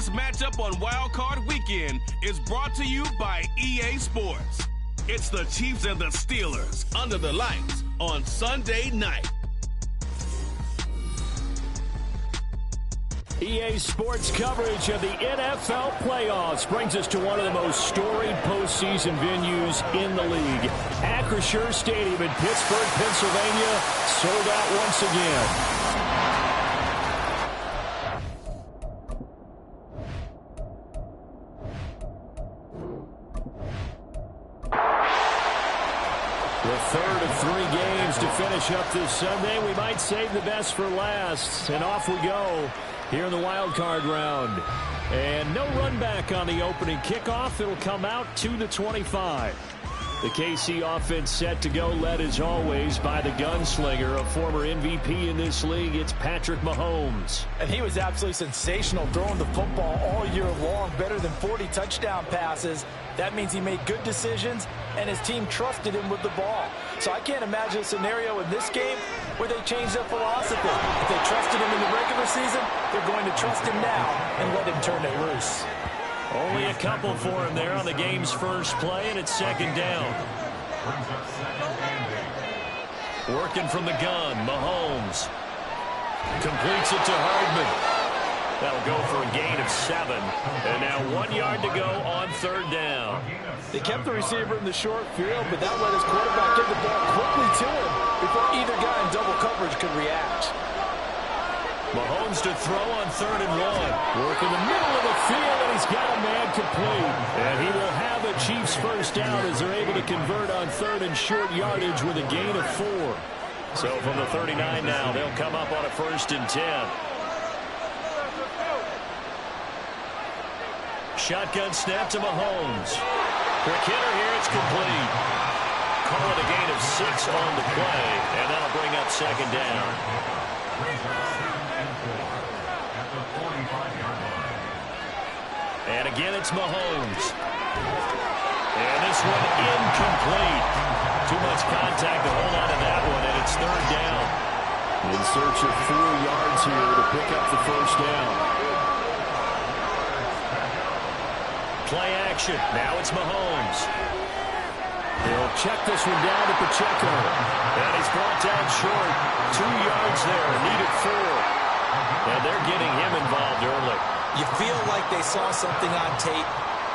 biggest matchup on Wild Card Weekend is brought to you by EA Sports. It's the Chiefs and the Steelers under the lights on Sunday night. EA Sports coverage of the NFL playoffs brings us to one of the most storied postseason venues in the league. Acrisure Stadium in Pittsburgh, Pennsylvania, sold out once again. The third of 3 games to finish up this Sunday. We might save the best for last. And off we go here in the wild card round. And no run back on the opening kickoff. It'll come out to the 25. The KC offense set to go, led as always by the gunslinger, a former MVP in this league. It's Patrick Mahomes. And he was absolutely sensational throwing the football all year long, better than 40 touchdown passes. That means he made good decisions, and his team trusted him with the ball. So I can't imagine a scenario in this game where they change their philosophy. If they trusted him in the regular season, they're going to trust him now and let him turn it loose. Only a couple for him there on the game's first play, and it's second down. Working from the gun, Mahomes completes it to Hardman. That'll go for a gain of 7. And now 1 yard to go on third down. They kept the receiver in the short field, but that let his quarterback get the ball quickly to him before either guy in double coverage could react. Mahomes to throw on 3rd and 1. Work in the middle of the field, and he's got a man complete. And he will have a Chiefs first down as they're able to convert on 3rd and short yardage with a gain of 4. So from the 39 now, they'll come up on a 1st and 10. Shotgun snap to Mahomes. Quick hitter here, it's complete. Call it a gain of 6 on the play, and that'll bring up second down. And again, it's Mahomes. And this one incomplete. Too much contact to hold on to that one, and it's 3rd down. In search of 4 yards here to pick up the first down. Play action. Now it's Mahomes. He'll check this one down to Pacheco. And he's brought down short. 2 yards there. Needed 4. And they're getting him involved early. You feel like they saw something on tape,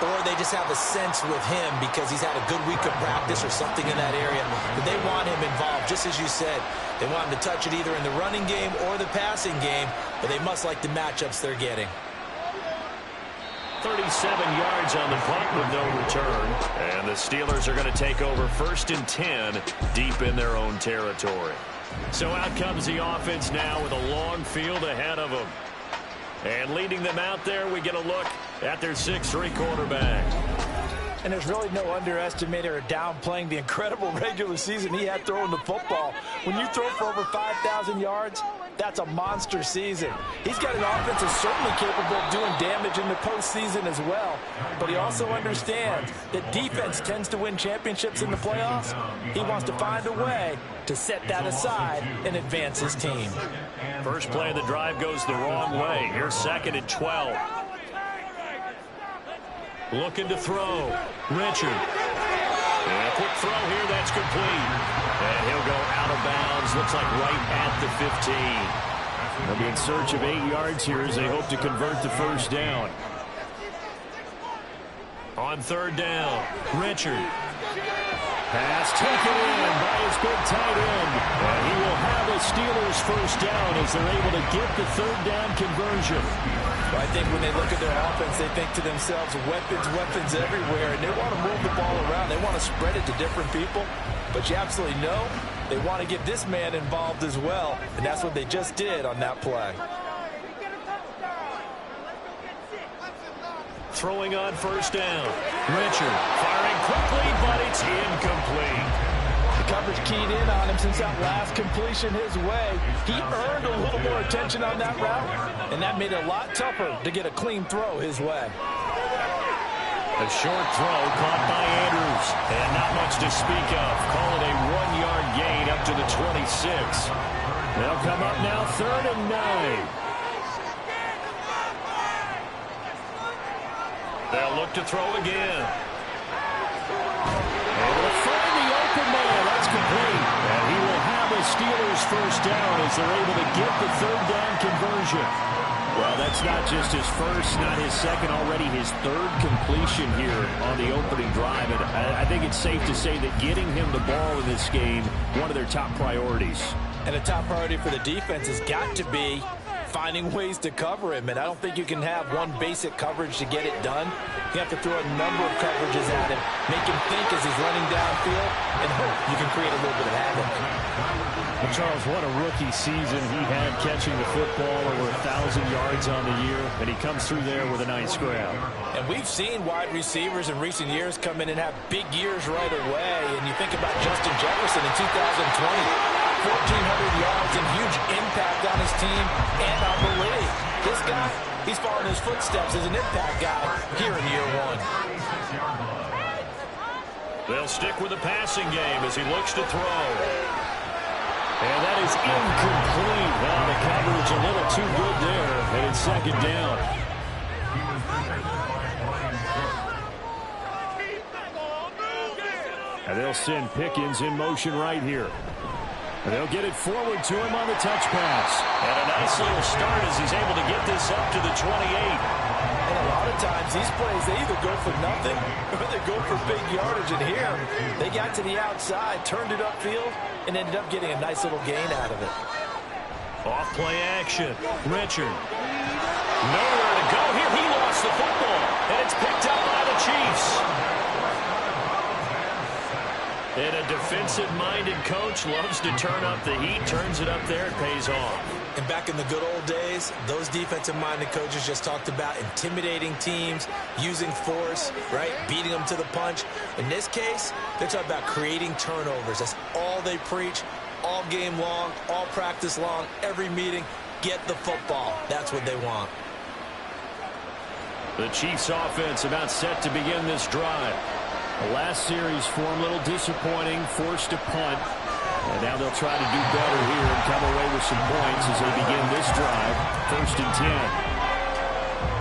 or they just have a sense with him because he's had a good week of practice or something in that area. But they want him involved, just as you said. They want him to touch it either in the running game or the passing game, but they must like the matchups they're getting. 37 yards on the punt with no return. And the Steelers are going to take over 1st and 10 deep in their own territory. So out comes the offense now with a long field ahead of them. And leading them out there, we get a look at their 6'3" quarterback. And there's really no underestimating or downplaying the incredible regular season he had throwing the football. When you throw for over 5,000 yards, that's a monster season. He's got an offense that's certainly capable of doing damage in the postseason as well. But he also understands that defense tends to win championships in the playoffs. He wants to find a way to set that aside and advance his team. First play of the drive goes the wrong way. Here's 2nd and 12. Looking to throw. Richard. And a quick throw here. That's complete. And he'll go out of bounds. Looks like right at the 15. They'll be in search of 8 yards here as they hope to convert the first down. On 3rd down, Richard. Pass taken in by his big tight end. And he will have a Steelers first down as they're able to get the 3rd down conversion. Well, I think when they look at their offense, they think to themselves, weapons everywhere, and they want to move the ball around. They want to spread it to different people. But you absolutely know they want to get this man involved as well, and that's what they just did on that play. Throwing on first down. Richard firing quickly, but it's incomplete. The coverage keyed in on him since that last completion his way. He earned a little more attention on that route, and that made it a lot tougher to get a clean throw his way. A short throw caught by Andrews, and not much to speak of. Call it a 1-yard gain up to the 26. They'll come up now 3rd and 9. They'll look to throw again. Able to find the open man. That's complete. And he will have a Steelers first down as they're able to get the third down conversion. Well, that's not just his first, not his second, already his third completion here on the opening drive. And I think it's safe to say that getting him the ball in this game, one of their top priorities. And a top priority for the defense has got to be finding ways to cover him. And I don't think you can have one basic coverage to get it done. You have to throw a number of coverages at him, make him think as he's running downfield, and hope you can create a little bit of havoc. Well, Charles, what a rookie season he had catching the football, over 1,000 yards on the year, and he comes through there with a nice grab. And we've seen wide receivers in recent years come in and have big years right away. And you think about Justin Jefferson in 2020. 1,400 yards and huge impact on his team and on the league. This guy, he's following his footsteps as an impact guy here in year one. They'll stick with the passing game as he looks to throw. And that is incomplete. Well, the coverage a little too good there, and it's second down. And they'll send Pickens in motion right here. And they'll get it forward to him on the touch pass. And a nice little start as he's able to get this up to the 28. And a lot of times these plays, they either go for nothing or they go for big yardage. And here, they got to the outside, turned it upfield, and ended up getting a nice little gain out of it. Off play action. Richard. Nowhere to go here. He lost the football. And it's picked up by the Chiefs. And a defensive-minded coach loves to turn up the heat, turns it up there, it pays off. And back in the good old days, those defensive-minded coaches just talked about intimidating teams, using force, right, beating them to the punch. In this case, they're talking about creating turnovers. That's all they preach, all game long, all practice long, every meeting. Get the football. That's what they want. The Chiefs offense about set to begin this drive. The last series for them, a little disappointing, forced to punt. And now they'll try to do better here and come away with some points as they begin this drive. 1st and 10.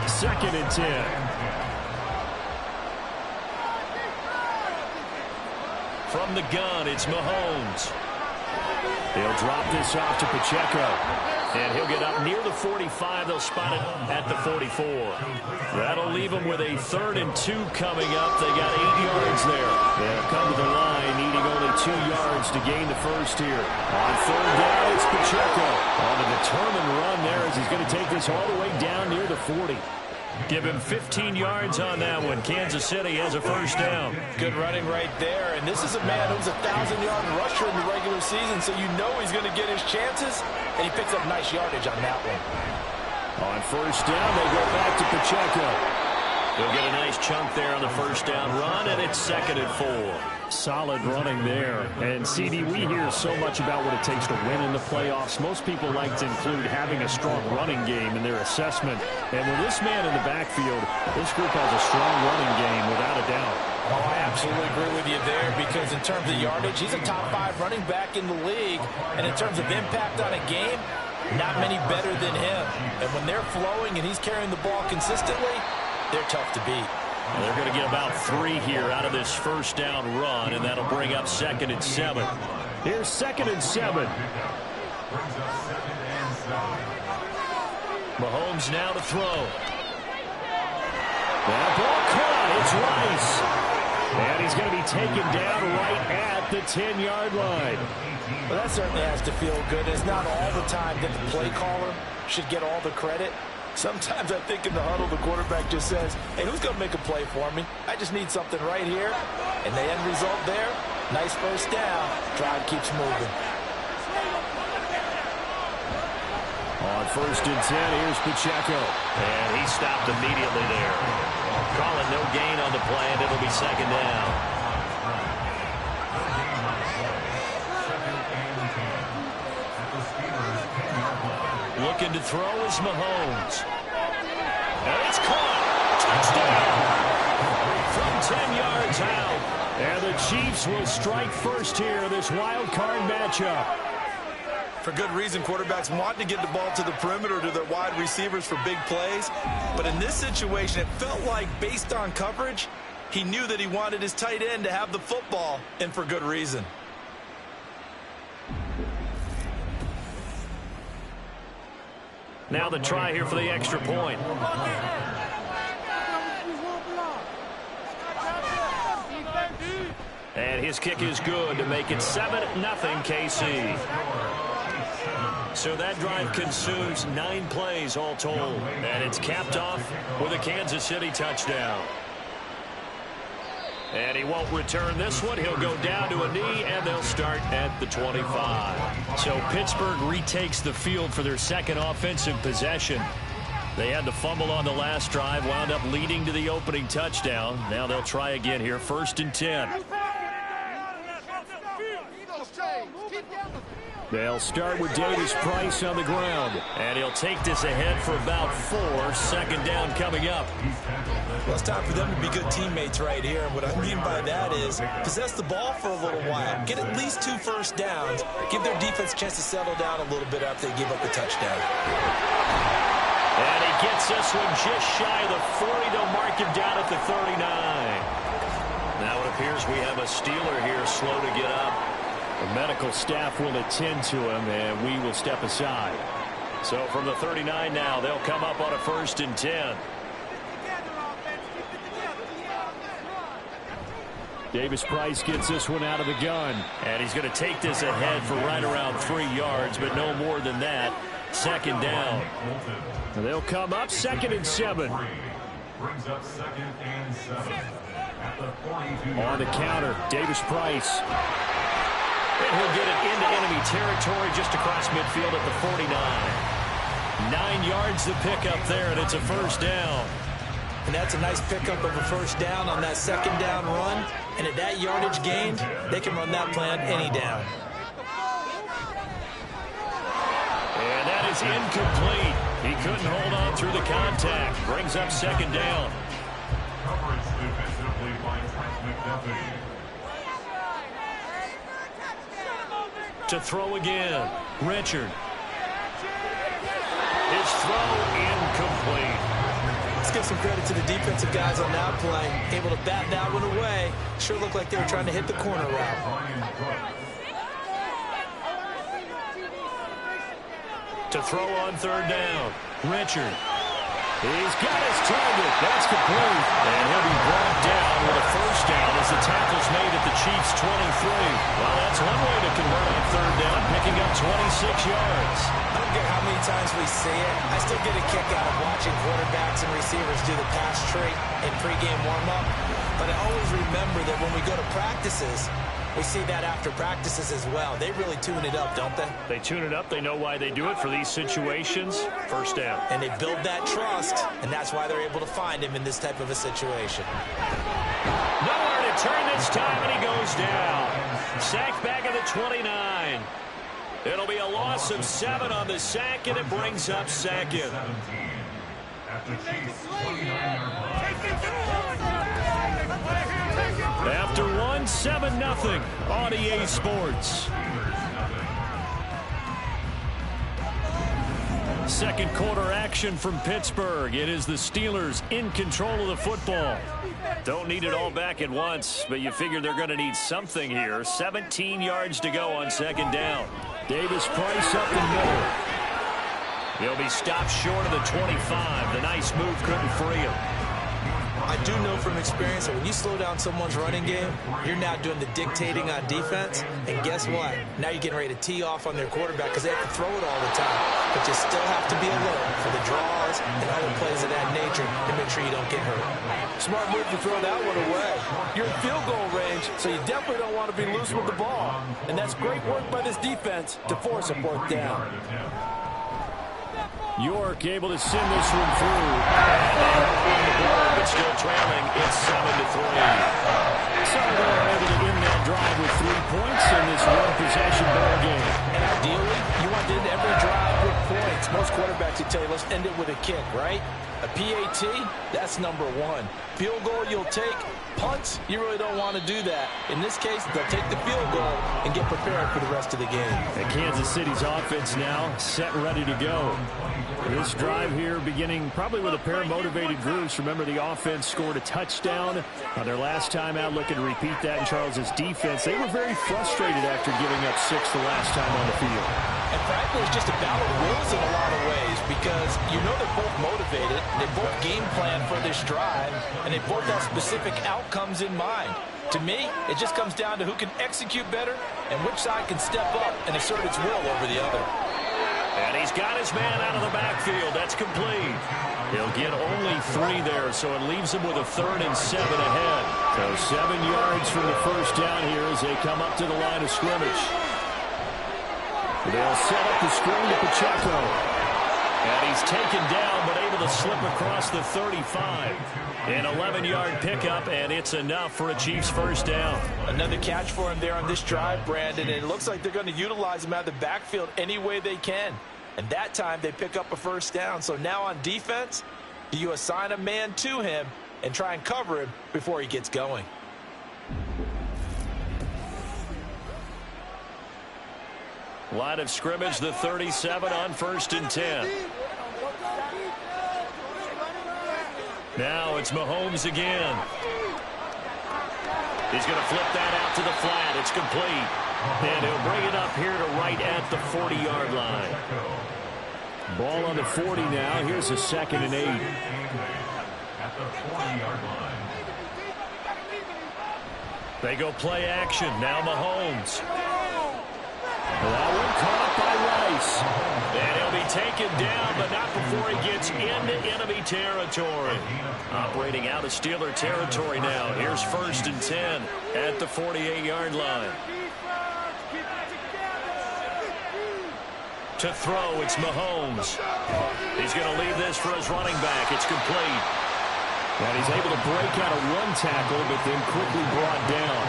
2nd and 10. From the gun, it's Mahomes. They'll drop this off to Pacheco. And he'll get up near the 45. They'll spot it at the 44. That'll leave them with a 3rd and 2 coming up. They got 8 yards there. They'll come to the line, needing only 2 yards to gain the first here. On 3rd down, it's Pacheco. On a determined run there as he's going to take this all the way down near the 40. Give him 15 yards on that one. Kansas City has a first down. Good running right there. And this is a man who's a 1,000-yard rusher in the regular season, so you know he's going to get his chances. And he picks up nice yardage on that one. On 1st down, they go back to Pacheco. They'll get a nice chunk there on the 1st down run, and it's 2nd and 4. Solid running there. And, CD, we hear so much about what it takes to win in the playoffs. Most people like to include having a strong running game in their assessment. And with this man in the backfield, this group has a strong running game without a doubt. Oh, I absolutely agree with you there, because in terms of yardage, he's a top 5 running back in the league. And in terms of impact on a game, not many better than him. And when they're flowing and he's carrying the ball consistently, they're tough to beat. And they're going to get about 3 here out of this 1st down run, and that'll bring up 2nd and 7. Here's 2nd and 7. Mahomes now to throw. That ball caught. It's Rice. And he's going to be taken down right at the 10-yard line. Well, that certainly has to feel good. It's not all the time that the play caller should get all the credit. Sometimes I think in the huddle, the quarterback just says, hey, who's going to make a play for me? I just need something right here. And the end result there, nice first down. Drive keeps moving. On 1st and 10, here's Pacheco. And he stopped immediately there. Calling no gain on the play, and it'll be 2nd down. Looking to throw is Mahomes. And it's caught. Touchdown. From 10 yards out. And the Chiefs will strike first here, this wild card matchup. For good reason. Quarterbacks want to get the ball to the perimeter to their wide receivers for big plays. But in this situation, it felt like based on coverage, he knew that he wanted his tight end to have the football, and for good reason. Now the try here for the extra point. And his kick is good to make it 7-0 KC. So that drive consumes 9 plays all told. And it's capped off with a Kansas City touchdown. And he won't return this one. He'll go down to a knee, and they'll start at the 25. So Pittsburgh retakes the field for their second offensive possession. They had the fumble on the last drive, wound up leading to the opening touchdown. Now they'll try again here, 1st and 10. They'll start with Davis Price on the ground. And he'll take this ahead for about 4. 2nd down coming up. Well, it's time for them to be good teammates right here. And what I mean by that is possess the ball for a little while. Get at least 2 first downs. Give their defense a chance to settle down a little bit after they give up the touchdown. And he gets this one just shy of the 40. They'll mark him down at the 39. Now it appears we have a Steeler here slow to get up. The medical staff will attend to him, and we will step aside. So from the 39 now, they'll come up on a 1st and 10. Davis Price gets this one out of the gun. And he's going to take this ahead for right around 3 yards, but no more than that. 2nd down. And they'll come up 2nd and 7. Brings up 2nd and 7. At the 42. On the counter, Davis Price. And he'll get it into enemy territory just across midfield at the 49. 9 yards to pick up there, and it's a 1st down. And that's a nice pickup of a 1st down on that 2nd down run. And at that yardage gained, they can run that plan any down. And that is incomplete. He couldn't hold on through the contact. Brings up 2nd down. Coverage defensively by Trent McDuffie. To throw again. Richard. His throw incomplete. Let's give some credit to the defensive guys on that play. Able to bat that one away. Sure looked like they were trying to hit the corner route. To throw on 3rd down. Richard. He's got his target. That's complete. And he'll be brought down with a 1st down as the tackle's made at the Chiefs' 23. Well, that's one way to convert on 3rd down, picking up 26 yards. I don't care how many times we see it. I still get a kick out of watching quarterbacks and receivers do the pass tree in pregame warm-up. But I always remember that when we go to practices, we see that after practices as well. They really tune it up, don't they? They tune it up. They know why they do it for these situations. 1st down. And they build that trust, and that's why they're able to find him in this type of a situation. Nowhere to turn this time, and he goes down. Sacked back at the 29. It'll be a loss of 7 on the sack, and it brings up 2nd. After Chiefs 29-yard line. After 1, 7-0 on EA Sports. 2nd quarter action from Pittsburgh. It is the Steelers in control of the football. Don't need it all back at once, but you figure they're going to need something here. 17 yards to go on 2nd down. Davis Price up the middle. He'll be stopped short of the 25. The nice move couldn't free him. I do know from experience that when you slow down someone's running game, you're now doing the dictating on defense. And guess what? Now you're getting ready to tee off on their quarterback because they have to throw it all the time. But you still have to be alert for the draws and other plays of that nature to make sure you don't get hurt. Smart move to throw that one away. You're in field goal range, so you definitely don't want to be loose with the ball. And that's great work by this defense to force a 4th down. York able to send this one through. But still trailing. It's 7-3. So they're able to end that drive with 3 points in this one-possession ball game. And ideally, you want to end every drive with points. Most quarterbacks, you tell you, let's end it with a kick, right? A PAT, that's number one. Field goal you'll take. Punts, you really don't want to do that. In this case, they'll take the field goal and get prepared for the rest of the game. And Kansas City's offense now set, ready to go. This drive here beginning probably with a pair of motivated groups. Remember, the offense scored a touchdown on their last time out. Looking to repeat that in Charles's defense. They were very frustrated after giving up 6 the last time on the field. And frankly, it's just a battle of wills in a lot of ways because you know they're both motivated, they both game plan for this drive, and they both have specific outcomes in mind. To me, it just comes down to who can execute better and which side can step up and assert its will over the other. And he's got his man out of the backfield. That's complete. He'll get only 3 there, so it leaves him with a 3rd and 7 ahead. So 7 yards from the first down here as they come up to the line of scrimmage. They'll set up the screen to Pacheco. And he's taken down, but able to slip across the 35. An 11-yard pickup, and it's enough for a Chiefs first down. Another catch for him there on this drive, Brandon, and it looks like they're going to utilize him out of the backfield any way they can. And that time they pick up a first down. So now on defense, do you assign a man to him and try and cover him before he gets going? Line of scrimmage, the 37 on 1st and 10. Now it's Mahomes again. He's going to flip that out to the flat. It's complete. And he'll bring it up here to right at the 40-yard line. Ball on the 40 now. Here's a 2nd and 8. At the 40-yard line. They go play action. Now Mahomes. That one caught by Rice. And he'll be taken down, but not before he gets into enemy territory. Operating out of Steeler territory now. Here's 1st and 10 at the 48-yard line. To throw, it's Mahomes. He's going to leave this for his running back. It's complete. And he's able to break out of one tackle, but then quickly brought down.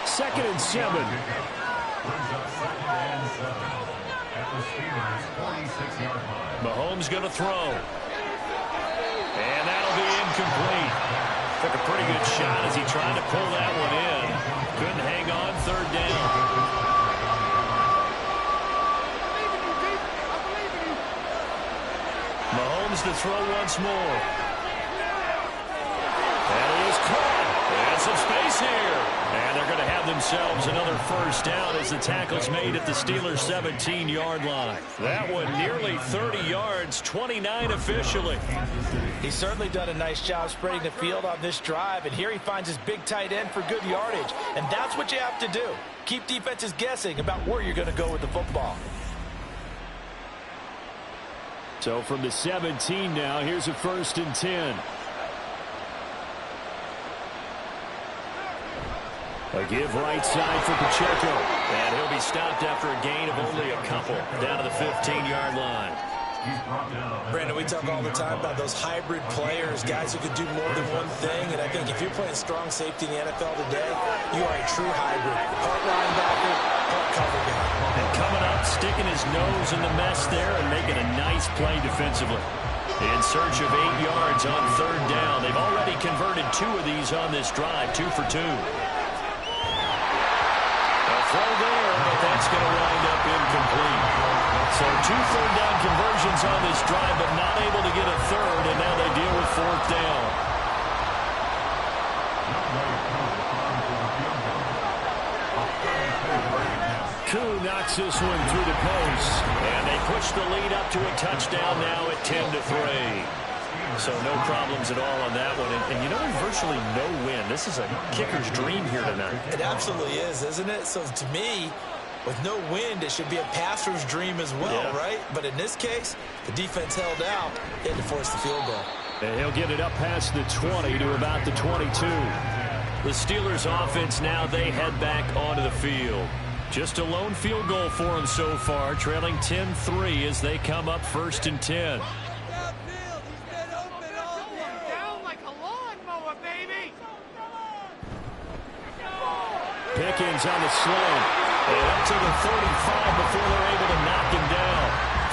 2nd and 7. Mahomes going to throw. And that'll be incomplete. Took a pretty good shot as he tried to pull that one in. Couldn't hang on, 3rd down. Mahomes to throw once more. And he is caught. And some space here. And they're going to have themselves another first down as the tackle's made at the Steelers' 17-yard line. That one nearly 30 yards, 29 officially. He's certainly done a nice job spreading the field on this drive, and here he finds his big tight end for good yardage. And that's what you have to do. Keep defenses guessing about where you're going to go with the football. So from the 17 now, here's a 1st and 10. A give right side for Pacheco. And he'll be stopped after a gain of only a couple. Down to the 15-yard line. Brandon, we talk all the time about those hybrid players, guys who could do more than one thing. And I think if you're playing strong safety in the NFL today, you are a true hybrid. Part linebacker, part cover guy. And coming up, sticking his nose in the mess there and making a nice play defensively. In search of 8 yards on 3rd down. They've already converted 2 of these on this drive, 2 for 2. Throw there, but that's going to wind up incomplete. So 2 third down conversions on this drive, but not able to get a 3rd, and now they deal with 4th down. Koo knocks this one through the post, and they push the lead up to a touchdown now at 10-3. So no problems at all on that one. And you know, virtually no win. This is a kicker's dream here tonight. It absolutely is, isn't it? So to me, with no wind, it should be a passer's dream as well, right? But in this case, the defense held out. They had to force the field goal. And he'll get it up past the 20 to about the 22. The Steelers offense now, they head back onto the field. Just a lone field goal for them so far, trailing 10-3 as they come up 1st and 10. Pickens on the slant. And up to the 35 before they're able to knock him down.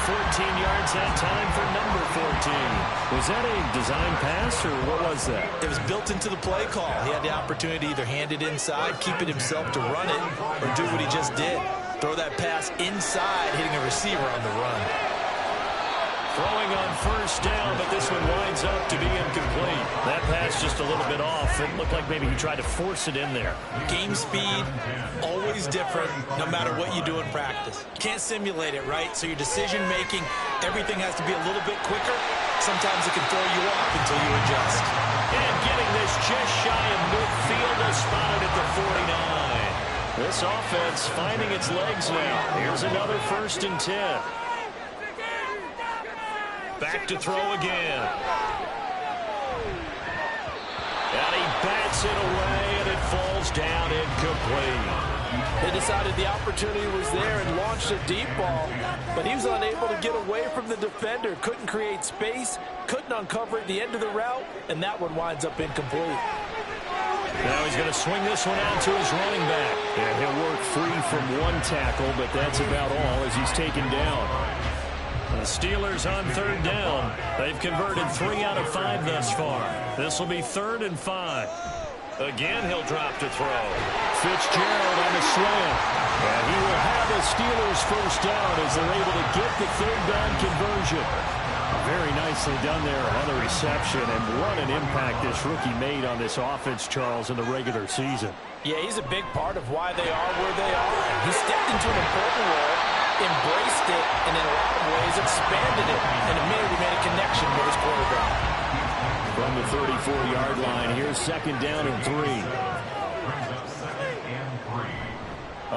14 yards yards that time for number 14. Was that a design pass, or what was that? It was built into the play call. He had the opportunity to either hand it inside, keep it himself to run it, or do what he just did. Throw that pass inside, hitting a receiver on the run. Throwing on first down, but this one winds up to be incomplete. That pass just a little bit off. It looked like maybe he tried to force it in there. Game speed, always different, no matter what you do in practice. You can't simulate it, right? So your decision-making, everything has to be a little bit quicker. Sometimes it can throw you off until you adjust. And getting this just shy of midfield, is spotted at the 49. This offense finding its legs now. Here's another 1st and 10. Back to throw again. And he bats it away, and it falls down incomplete. They decided the opportunity was there and launched a deep ball, but he was unable to get away from the defender. Couldn't create space, couldn't uncover at the end of the route, and that one winds up incomplete. Now he's going to swing this one out to his running back. And he'll work free from one tackle, but that's about all as he's taken down. The Steelers on 3rd down. They've converted 3 out of 5 thus far. This will be 3rd and 5. Again, he'll drop to throw. Fitzgerald on the slant. And he will have the Steelers first down as they're able to get the 3rd down conversion. Very nicely done there on the reception, and what an impact this rookie made on this offense, Charles, in the regular season. Yeah, he's a big part of why they are where they are. He stepped into an important role, embraced it, and in a lot of ways expanded it, and immediately made a connection with his quarterback. From the 34-yard line, here's 2nd down and 3.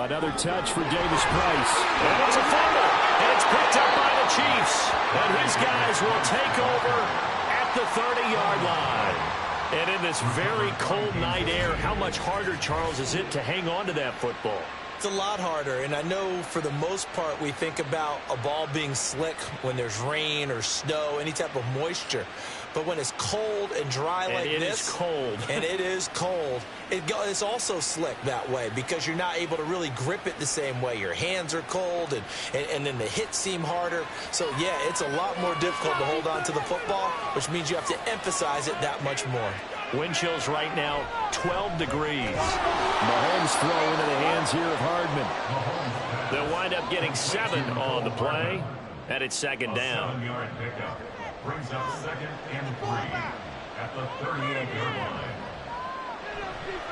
Another touch for Davis Price. That was a fumble, and it's picked up by the Chiefs. And his guys will take over at the 30-yard line. And in this very cold night air, how much harder, Charles, is it to hang on to that football? It's a lot harder, and I know for the most part we think about a ball being slick when there's rain or snow, any type of moisture. But when it's cold and dry like this, it is cold. and it is cold, it's also slick that way because you're not able to really grip it the same way. Your hands are cold, and then the hits seem harder. So, yeah, it's a lot more difficult to hold on to the football, which means you have to emphasize it that much more. Wind chills right now, 12 degrees. Mahomes throw into the hands here of Hardman. They'll wind up getting 7 on the play, and it's 2nd down. 7-yard pickup brings up 2nd and 3 at the 38-yard line.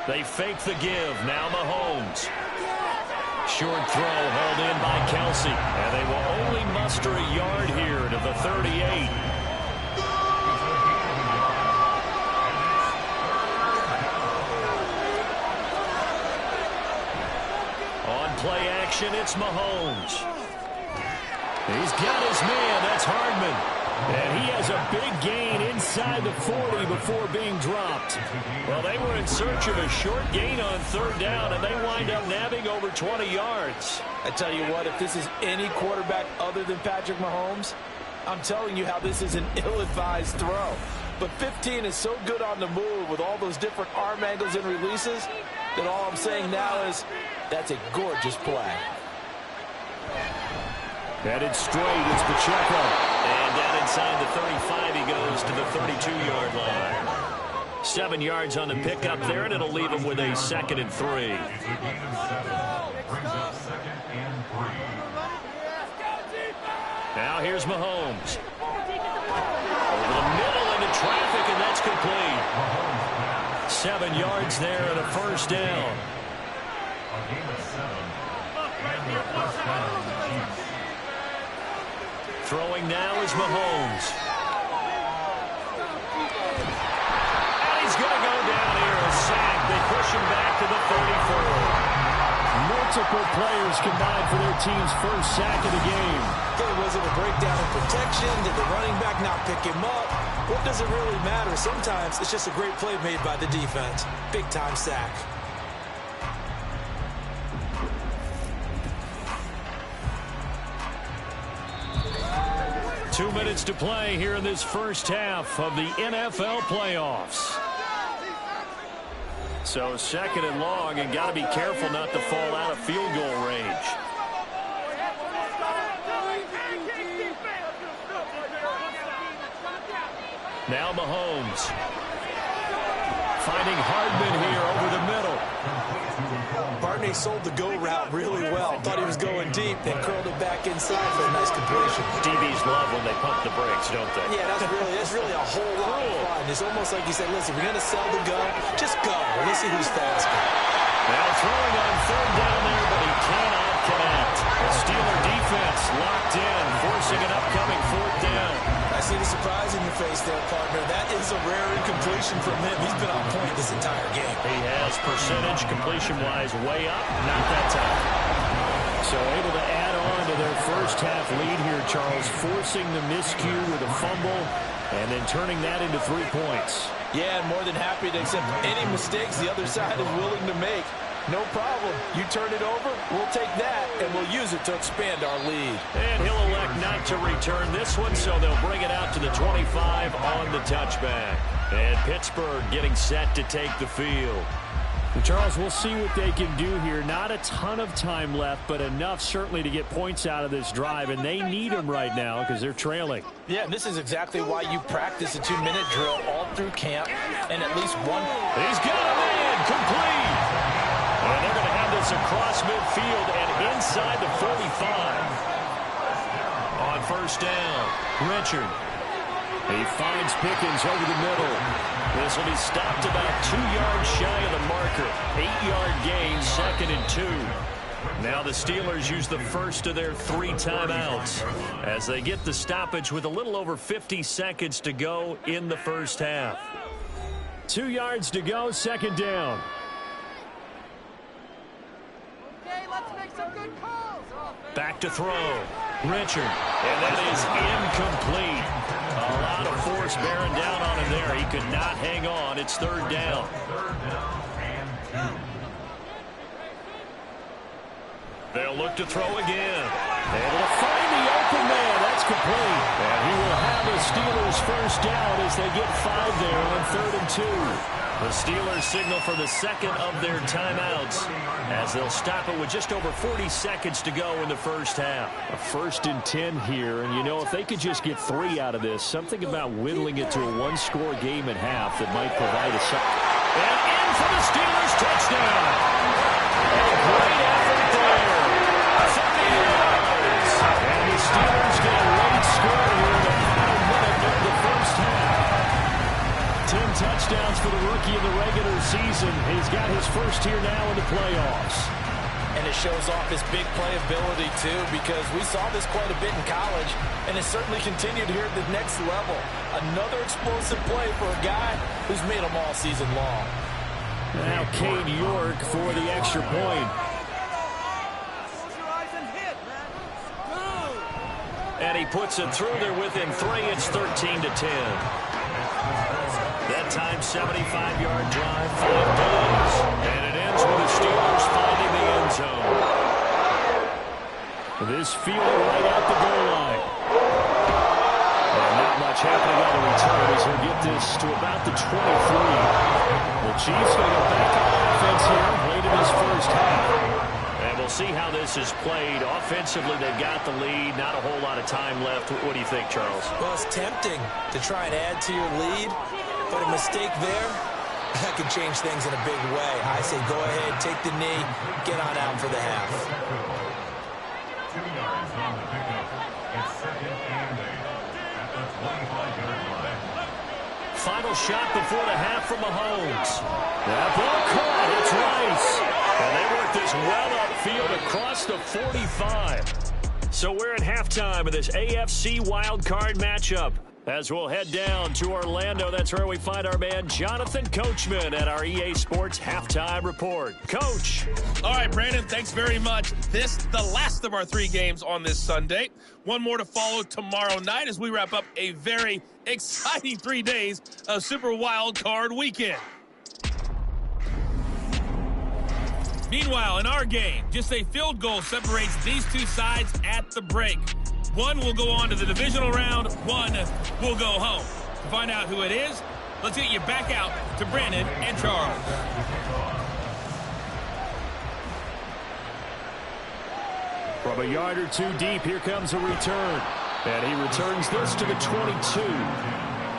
They fake the give. Now Mahomes. Short throw hauled in by Kelsey. And they will only muster a yard here to the 38. On play action, it's Mahomes. He's got his man. That's Hardman. And he has a big gain inside the 40 before being dropped. Well, they were in search of a short gain on 3rd down, and they wind up nabbing over 20 yards. I tell you what, if this is any quarterback other than Patrick Mahomes, I'm telling you how this is an ill-advised throw. But 15 is so good on the move with all those different arm angles and releases that all I'm saying now is that's a gorgeous play. Headed straight, it's Pacheco. And down inside the 35, he goes to the 32-yard line. 7 yards on the pickup there, and it'll leave him with a 2nd and 3. Brings up 2nd and 3. Now here's Mahomes. Over the middle into traffic, and that's complete. 7 yards there and a 1st down. A gain of 7. And their 1st down on the Chiefs. Throwing now is Mahomes. And he's going to go down here, a sack. They push him back to the 34. Multiple players combined for their team's first sack of the game. Okay, was it a breakdown in protection? Did the running back not pick him up? What does it really matter? Sometimes it's just a great play made by the defense. Big-time sack. Two minutes to play here in this first half of the NFL playoffs. So 2nd and long, and got to be careful not to fall out of field goal range. Now Mahomes. Finding Hardman here over the middle. Barney sold the go route really well. Thought he was going deep, then curled it back inside for a nice completion. DBs love when they pump the brakes, don't they? Yeah, that's really a whole lot of fun. It's almost like you said, listen, we're going to sell the go. Just go. Let's see who's faster. Now throwing on third down there, but he cannot connect. The Steeler defense locked in, forcing an upcoming fourth down. I see the surprise in your face there, partner. That is a rare incompletion from him. He's been on point this entire game. He has percentage completion-wise way up, not that time. So able to add on to their first half lead here, Charles, forcing the miscue with a fumble and then turning that into 3 points. Yeah, and more than happy to accept any mistakes the other side is willing to make. No problem. You turn it over, we'll take that, and we'll use it to expand our lead. And he'll elect not to return this one, so they'll bring it out to the 25 on the touchback. And Pittsburgh getting set to take the field. Charles, we'll see what they can do here. Not a ton of time left, but enough certainly to get points out of this drive, and they need them right now because they're trailing. Yeah, this is exactly why you practice a 2-minute drill all through camp, and at least one. He's got a man complete. And they're going to have this across midfield and inside the 45. On first down, Richard. He finds Pickens over the middle. This will be stopped about 2 yards shy of the marker. 8-yard gain, 2nd and 2. Now the Steelers use the first of their 3 timeouts as they get the stoppage with a little over 50 seconds to go in the first half. 2 yards to go, 2nd down. Back to throw. Richard. And that is incomplete. A lot of force bearing down on him there. He could not hang on. It's 3rd down. They'll look to throw again. Able to find the open man. That's complete. And he will have the Steelers first down as they get 5 there on 3rd and 2. The Steelers signal for the second of their timeouts as they'll stop it with just over 40 seconds to go in the first half. A 1st and 10 here, and you know, if they could just get 3 out of this, something about whittling it to a 1-score game at half that might provide a shot. And in for the Steelers touchdown. A great effort there. 30 yards. And the Steelers get a late score here in the final minute of the first half. 10 touchdowns for the rookie in the regular season. He's got his first here now in the playoffs. And it shows off his big playability, too, because we saw this quite a bit in college, and it certainly continued here at the next level. Another explosive play for a guy who's made them all season long. Now Cade York for the extra point. And he puts it through there within 3. It's 13 to 10. That time, 75-yard drive, 5 goals. And it ends with the Steelers finding the end zone. This fielder right at the goal line. And not much happening on the return as he'll get this to about the 23. The Chiefs going to go back on offense here late in this first half. And we'll see how this is played. Offensively, they've got the lead. Not a whole lot of time left. What do you think, Charles? Well, it's tempting to try and add to your lead. But a mistake there, that could change things in a big way. I say go ahead, take the knee, get on out for the half. 2 yards on the pickup. It's 2nd and 8 at the 25-yard line. Final shot before the half from Mahomes. That ball caught. It's Rice. And they work this well upfield across the 45. So we're at halftime of this AFC wildcard matchup. As we'll head down to Orlando, that's where we find our man Jonathan Coachman at our EA Sports Halftime Report. Coach. All right, Brandon, thanks very much. This, the last of our 3 games on this Sunday. One more to follow tomorrow night as we wrap up a very exciting 3 days of Super Wild Card Weekend. Meanwhile, in our game, just a field goal separates these 2 sides at the break. One will go on to the divisional round. One will go home. To find out who it is, let's get you back out to Brandon and Charles. From a yard or 2 deep, here comes a return. And he returns this to the 22.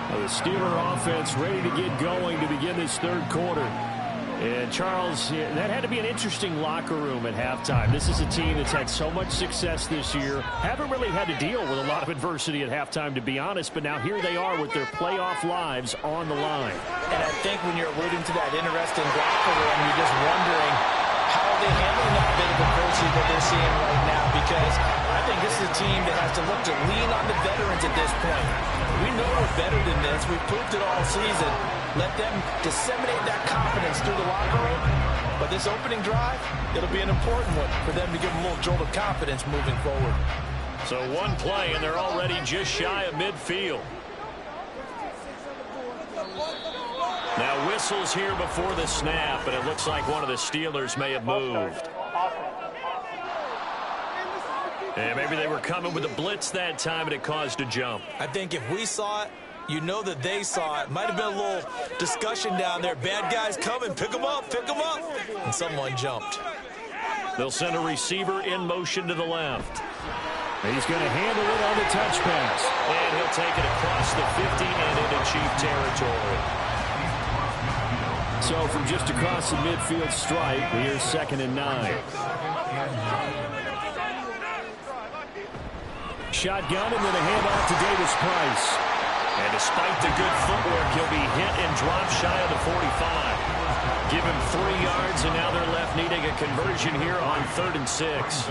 The Steeler offense ready to get going to begin this third quarter. And Charles, that had to be an interesting locker room at halftime. This is a team that's had so much success this year. Haven't really had to deal with a lot of adversity at halftime, to be honest. But now here they are with their playoff lives on the line. And I think when you're alluding to that interesting locker room, you're just wondering how are they handling that bit of adversity that they're seeing right now. Because I think this is a team that has to look to lean on the veterans at this point. We know we're better than this. We've proved it all season. Let them disseminate that confidence through the locker room. But this opening drive, it'll be an important one for them to give them a little jolt of confidence moving forward. So one play, and they're already just shy of midfield. Now whistles here before the snap, but it looks like one of the Steelers may have moved. And maybe they were coming with a blitz that time, and it caused a jump. I think if we saw it, you know that they saw it. Might have been a little discussion down there. Bad guys coming. Pick them up. Pick them up. And someone jumped. They'll send a receiver in motion to the left. He's going to handle it on the touch pass. And he'll take it across the 50 and into Chief territory. So from just across the midfield stripe, here's 2nd and 9. Shotgun, and then a handoff to Davis Price. And despite the good footwork, he'll be hit and dropped shy of the 45. Give him 3 yards, and now they're left needing a conversion here on 3rd and 6.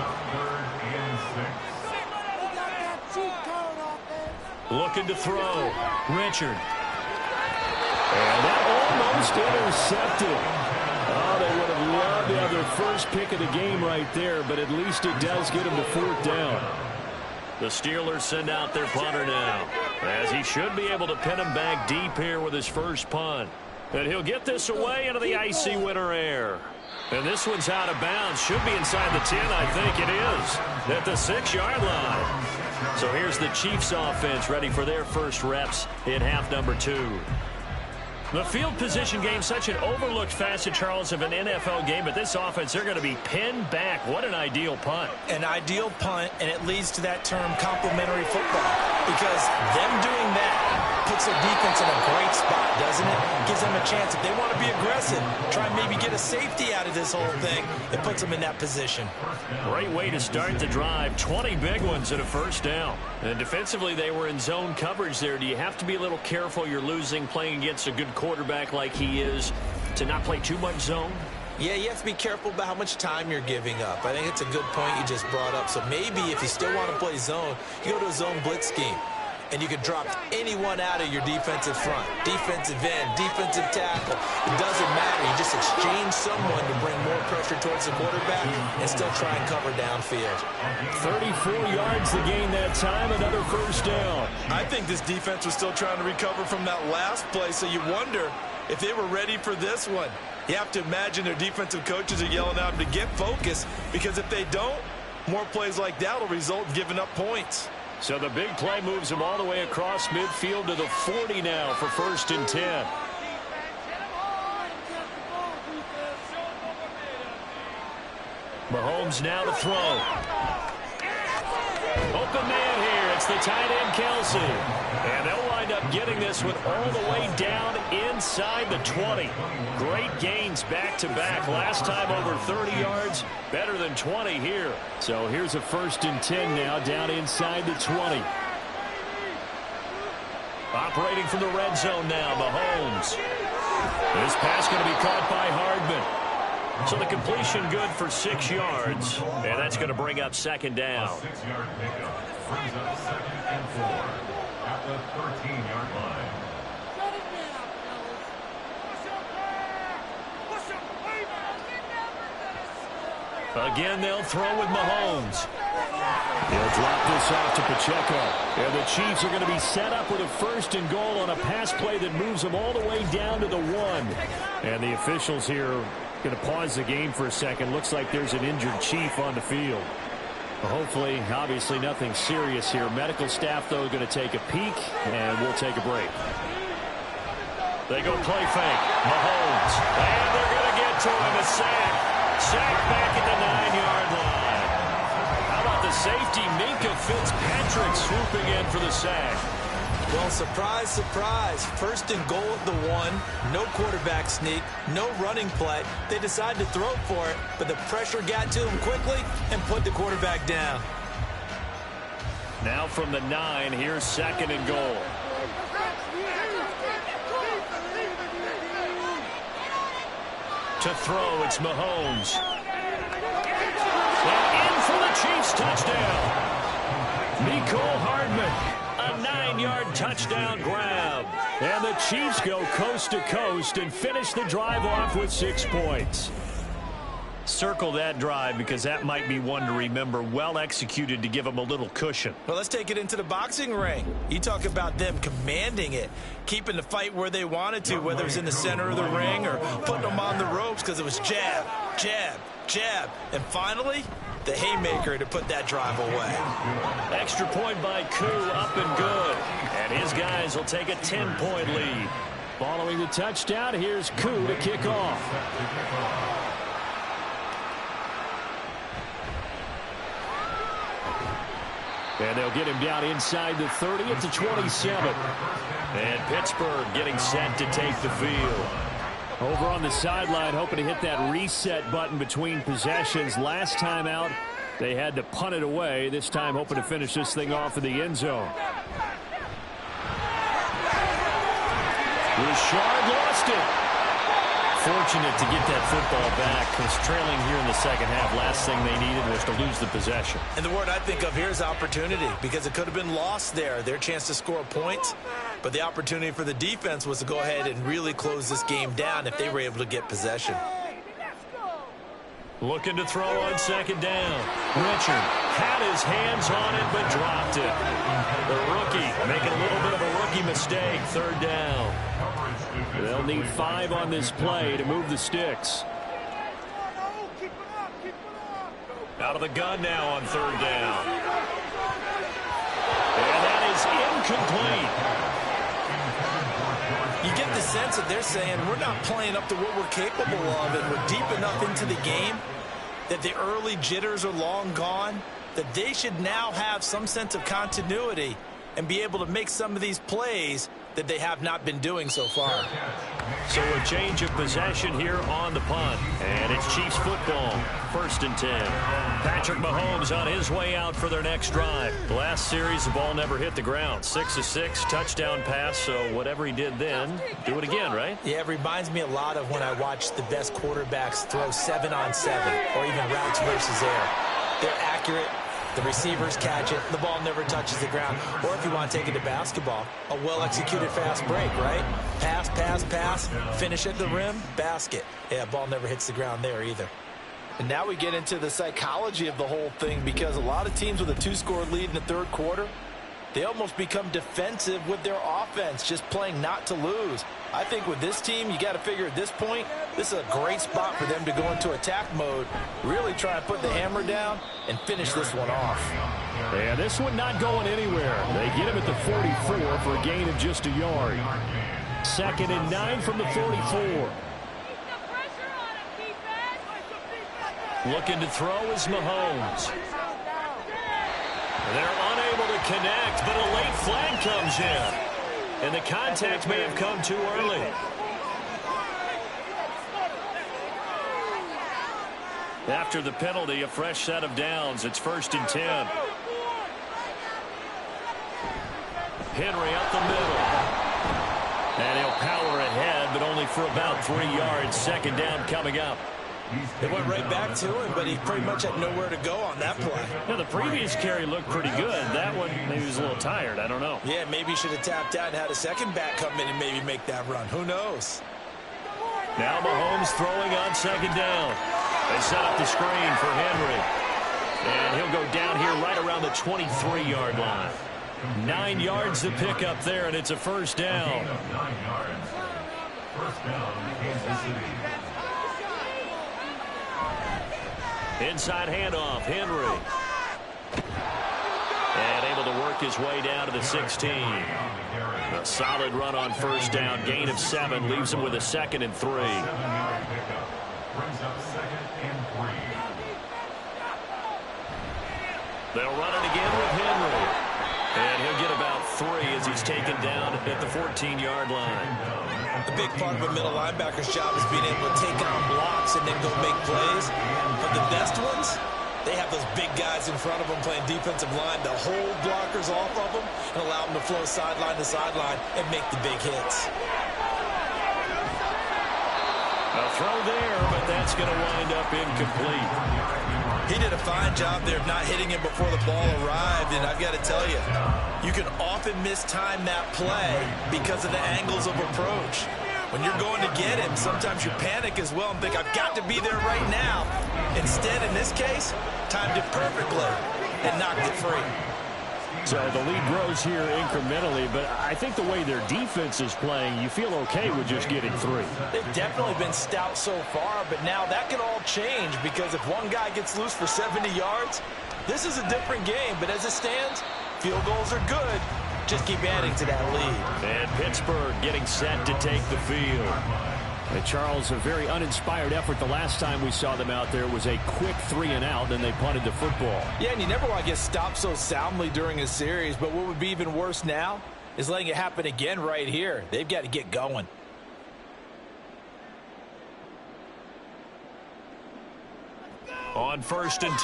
Looking to throw. Richard. And that almost intercepted. Oh, they would have loved to have their first pick of the game right there, but at least it does get them to 4th down. The Steelers send out their punter now, as he should be able to pin him back deep here with his first punt. And he'll get this away into the icy winter air. And this one's out of bounds. Should be inside the 10, I think it is, at the 6-yard line. So here's the Chiefs offense ready for their first reps in half number 2. The field position game, such an overlooked facet, Charles, of an NFL game. But this offense, they're going to be pinned back. What an ideal punt. An ideal punt, and it leads to that term complementary football. Because them doing that puts their defense in a great spot, doesn't it? Gives them a chance. If they want to be aggressive, try and maybe get a safety out of this whole thing, it puts them in that position. Great way to start the drive. 20 big ones and a first down. And defensively, they were in zone coverage there. Do you have to be a little careful? You're losing playing against a good quarterback like he is to not play too much zone? Yeah, you have to be careful about how much time you're giving up. I think it's a good point you just brought up. So maybe if you still want to play zone, you go to a zone blitz scheme. And you can drop anyone out of your defensive front. Defensive end, defensive tackle. It doesn't matter. You just exchange someone to bring more pressure towards the quarterback and still try and cover downfield. 34 yards to gain that time. Another first down. I think this defense was still trying to recover from that last play, so you wonder if they were ready for this one. You have to imagine their defensive coaches are yelling at them to get focused, because if they don't, more plays like that will result in giving up points. So the big play moves him all the way across midfield to the 40 now for 1st and 10. Mahomes now to throw. Open man here. It's the tight end, Kelsey. And they'll wind up getting this one all the way down inside the 20. Great gains back-to-back. Last time over 30 yards. Better than 20 here. So here's a 1st and 10 now down inside the 20. Operating from the red zone now, Mahomes. This pass going to be caught by Hardman. So the completion good for 6 yards. And that's going to bring up 2nd down. A 6-yard pickup brings up 2nd and 4 at the 13-yard line. Again, they'll throw with Mahomes. He'll drop this off to Pacheco. And the Chiefs are going to be set up with a 1st and goal on a pass play that moves them all the way down to the 1. And the officials here are going to pause the game for a second. Looks like there's an injured Chief on the field. Hopefully, obviously nothing serious here. Medical staff, though, going to take a peek, and we'll take a break. They go play fake. Mahomes. And they're going to get to him. A sack. Sack back at the 9-yard line. How about the safety, Minkah Fitzpatrick, swooping in for the sack. Well, surprise, surprise. First and goal at the 1. No quarterback sneak. No running play. They decided to throw for it, but the pressure got to him quickly and put the quarterback down. Now from the 9, here's second and goal. To throw, it's Mahomes. And in for the Chiefs touchdown. Mecole Hardman. A 9-yard touchdown grab. And the Chiefs go coast to coast and finish the drive off with 6 points. Circle that drive because that might be one to remember. Well executed to give them a little cushion. Well, let's take it into the boxing ring. You talk about them commanding it, keeping the fight where they wanted to, whether it was in the center of the ring or putting them on the ropes because it was jab, jab, jab. And finally, the haymaker to put that drive away. Extra point by Koo, up and good. And his guys will take a 10-point lead. Following the touchdown, here's Koo to kick off. And they'll get him down inside the 30 at the 27. And Pittsburgh getting set to take the field. Over on the sideline, hoping to hit that reset button between possessions. Last time out, they had to punt it away. This time, hoping to finish this thing off in the end zone. Richard lost it. Fortunate to get that football back. Was trailing here in the second half. Last thing they needed was to lose the possession. And the word I think of here is opportunity, because it could have been lost there. Their chance to score points. But the opportunity for the defense was to go ahead and really close this game down if they were able to get possession. Looking to throw on second down. Richard had his hands on it but dropped it. The rookie making a little bit of a rookie mistake. Third down. They'll need 5 on this play to move the sticks. Out of the gun now on third down. And that is incomplete. You get the sense that they're saying we're not playing up to what we're capable of, and we're deep enough into the game that the early jitters are long gone, that they should now have some sense of continuity and be able to make some of these plays that they have not been doing so far. So a change of possession here on the punt. And it's Chiefs football. 1st and 10. Patrick Mahomes on his way out for their next drive. The last series, the ball never hit the ground. 6 of 6, touchdown pass. So whatever he did then, do it again, right? Yeah, it reminds me a lot of when I watch the best quarterbacks throw 7-on-7 or even routes versus air. They're accurate. The receivers catch it. The ball never touches the ground. Or if you want to take it to basketball, a well-executed fast break, right? Pass, pass, pass. Finish at the rim, basket. Yeah, ball never hits the ground there either. And now we get into the psychology of the whole thing, because a lot of teams with a 2-score lead in the third quarter, they almost become defensive with their offense, just playing not to lose. I think with this team, you got to figure at this point, this is a great spot for them to go into attack mode, really try and put the hammer down and finish this one off. And this one not going anywhere. They get him at the 44 for a gain of just a yard. 2nd and 9 from the 44. Looking to throw is Mahomes. They're unable to connect, but a late flag comes in. And the contact may have come too early. After the penalty, a fresh set of downs. It's 1st and 10. Henry up the middle. And he'll power ahead, but only for about 3 yards. 2nd down coming up. It went right back to him, but he pretty much had nowhere to go on that play. Yeah, the previous carry looked pretty good. That one, maybe he was a little tired. I don't know. Yeah, maybe he should have tapped out and had a second back come in and maybe make that run. Who knows? Now Mahomes throwing on 2nd down. They set up the screen for Henry. And he'll go down here right around the 23-yard line. 9 yards to pick up there, and it's a 1st down. 9 yards. 1st down, Kansas City. Inside handoff, Henry. And able to work his way down to the 16. A solid run on 1st down. Gain of 7 leaves him with a 2nd and 3. 7-yard pickup. Brings up 2nd and 3. They'll run it again with Henry. And he'll get about 3 as he's taken down at the 14-yard line. The big part of a middle linebacker's job is being able to take on blocks and then go make plays. But the best ones, they have those big guys in front of them playing defensive line to hold blockers off of them and allow them to flow sideline to sideline and make the big hits. A throw there, but that's going to wind up incomplete. He did a fine job there of not hitting him before the ball arrived, and I've got to tell you, you can often mistime that play because of the angles of approach. When you're going to get him, sometimes you panic as well and think, I've got to be there right now. Instead, in this case, timed it perfectly and knocked it free. So the lead grows here incrementally, but I think the way their defense is playing, you feel okay with just getting 3. They've definitely been stout so far, but now that can all change because if one guy gets loose for 70 yards, this is a different game. But as it stands, field goals are good. Just keep adding to that lead. And Pittsburgh getting set to take the field. Charles, a very uninspired effort. The last time we saw them out there was a quick 3-and-out, and they punted the football. Yeah, and you never want to get stopped so soundly during a series, but what would be even worse now is letting it happen again right here. They've got to get going. On 1st and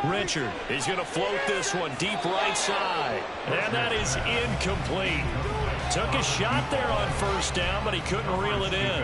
10, Richard is going to float this one deep right side, and that is incomplete. Took a shot there on 1st down, but he couldn't reel it in.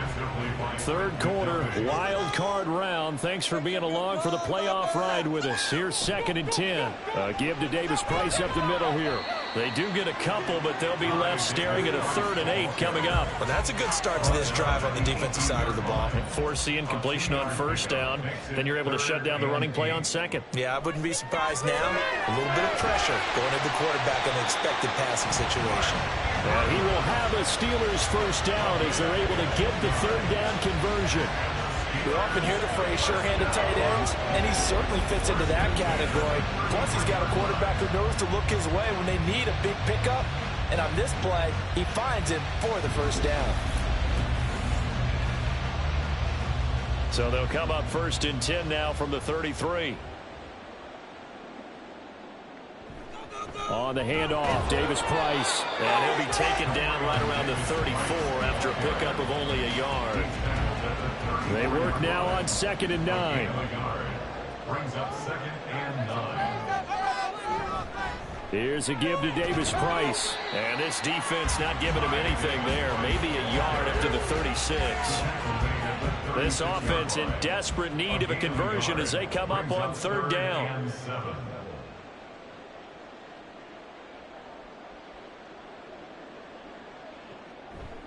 3rd quarter, wild card round. Thanks for being along for the playoff ride with us. Here's 2nd and 10. Give to Davis-Price up the middle here. They do get a couple, but they'll be left staring at a 3rd and 8 coming up. Well, that's a good start to this drive on the defensive side of the ball. Force the incompletion on 1st down. Then you're able to shut down the running play on 2nd. Yeah, I wouldn't be surprised now. A little bit of pressure going at the quarterback in an expected passing situation. And he will have a Steelers 1st down as they're able to get the 3rd down conversion. We often hear the phrase sure-handed tight ends, and he certainly fits into that category. Plus, he's got a quarterback who knows to look his way when they need a big pickup. And on this play, he finds him for the 1st down. So they'll come up 1st and 10 now from the 33. On the handoff, Davis-Price. And he'll be taken down right around the 34 after a pickup of only a yard. They work now on 2nd and 9. Brings up 2nd and 9. Here's a give to Davis-Price. And this defense not giving him anything there. Maybe a yard up to the 36. This offense in desperate need of a conversion as they come up on 3rd down.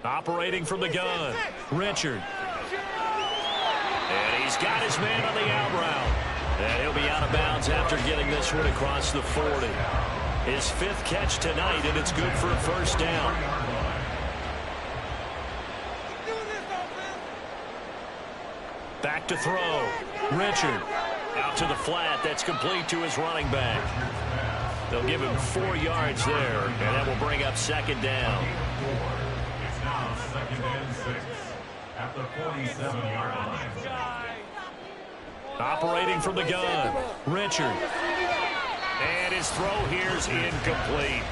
Operating from the gun, Richard. And he's got his man on the out route. And he'll be out of bounds after getting this one across the 40. His 5th catch tonight, and it's good for a 1st down. Back to throw. Richard out to the flat. That's complete to his running back. They'll give him 4 yards there, and that will bring up 2nd down. It's now 2nd and 6 at the 47-yard line. Operating from the gun, Richard. And his throw here is incomplete.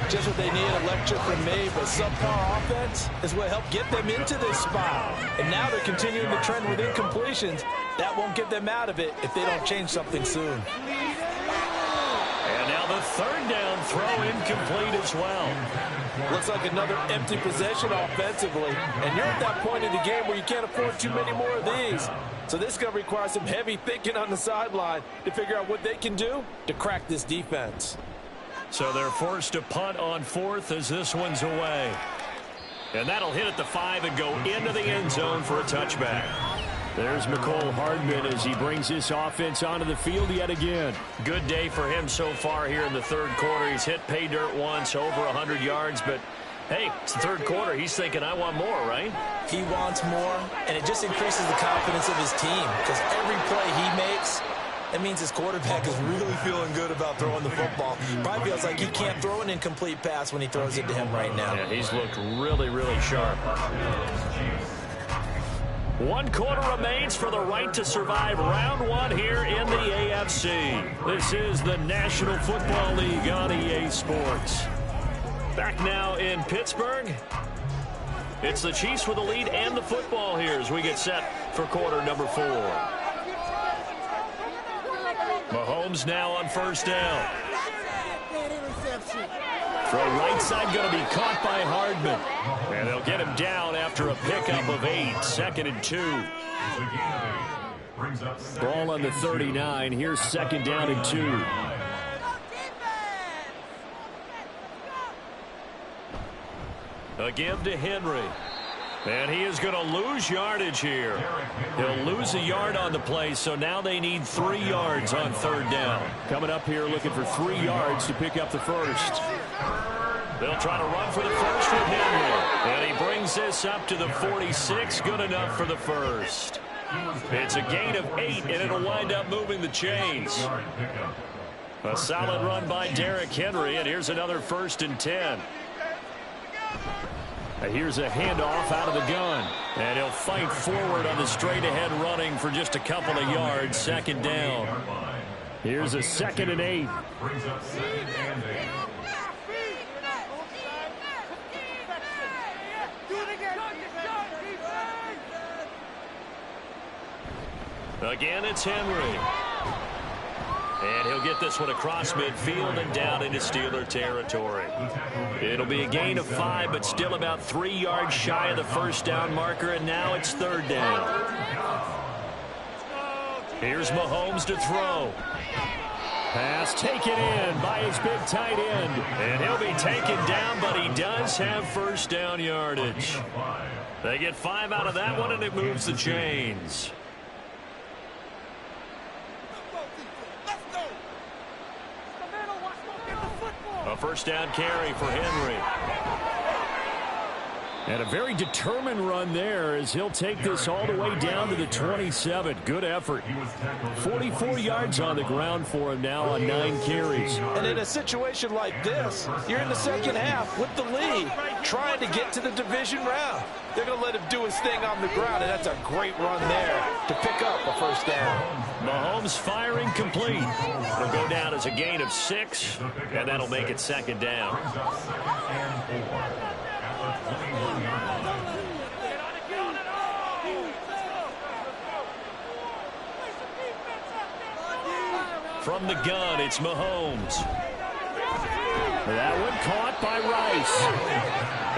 Just what they need, a lecture from me, but subpar offense is what helped get them into this spot. And now they're continuing the trend with incompletions. That won't get them out of it if they don't change something soon. And now the 3rd down throw incomplete as well. Looks like another empty possession offensively. And you're at that point in the game where you can't afford too many more of these. So this is going to require some heavy thinking on the sideline to figure out what they can do to crack this defense. So they're forced to punt on 4th as this one's away. And that'll hit at the 5 and go into the end zone for a touchback. There's Mecole Hardman as he brings this offense onto the field yet again. Good day for him so far here in the 3rd quarter. He's hit pay dirt once, over 100 yards, but hey, it's the 3rd quarter. He's thinking, I want more, right? He wants more, and it just increases the confidence of his team because every play he makes, that means his quarterback is really feeling good about throwing the football. Probably feels like he can't throw an incomplete pass when he throws it to him right now. Yeah, he's looked really, really sharp. 1 quarter remains for the right to survive round 1 here in the AFC. This is the National Football League on EA Sports. Back now in Pittsburgh. It's the Chiefs with the lead and the football here as we get set for quarter number 4. Mahomes now on first down. Throw right side going to be caught by Hardman. And they'll get him down after a pickup of 8. 2nd and 2. Ball on the 39. Here's 2nd down and 2. A give to Henry. And he is going to lose yardage here. He'll lose a yard on the play, so now they need 3 yards on 3rd down. Coming up here looking for 3 yards to pick up the first. They'll try to run for the first with Henry. And he brings this up to the 46. Good enough for the first. It's a gain of 8, and it'll wind up moving the chains. A solid run by Derrick Henry, and here's another 1st and 10. Here's a handoff out of the gun. And he'll fight forward on the straight-ahead running for just a couple of yards. 2nd down. Here's a 2nd and 8. Brings up 2nd and 8. Again, it's Henry. And he'll get this one across midfield and down into Steeler territory. It'll be a gain of 5, but still about 3 yards shy of the first down marker, and now it's 3rd down. Here's Mahomes to throw. Pass taken in by his big tight end. And he'll be taken down, but he does have first down yardage. They get 5 out of that one, and it moves the chains. A first down carry for Henry. And a very determined run there as he'll take this all the way down to the 27. Good effort. 44 yards on the ground for him now on 9 carries. And in a situation like this, you're in the second half with the lead, trying to get to the division round. They're going to let him do his thing on the ground, and that's a great run there to pick up a first down. Mahomes firing complete. It'll go down as a gain of 6, and that'll make it 2nd down. From the gun, it's Mahomes. That one caught by Rice.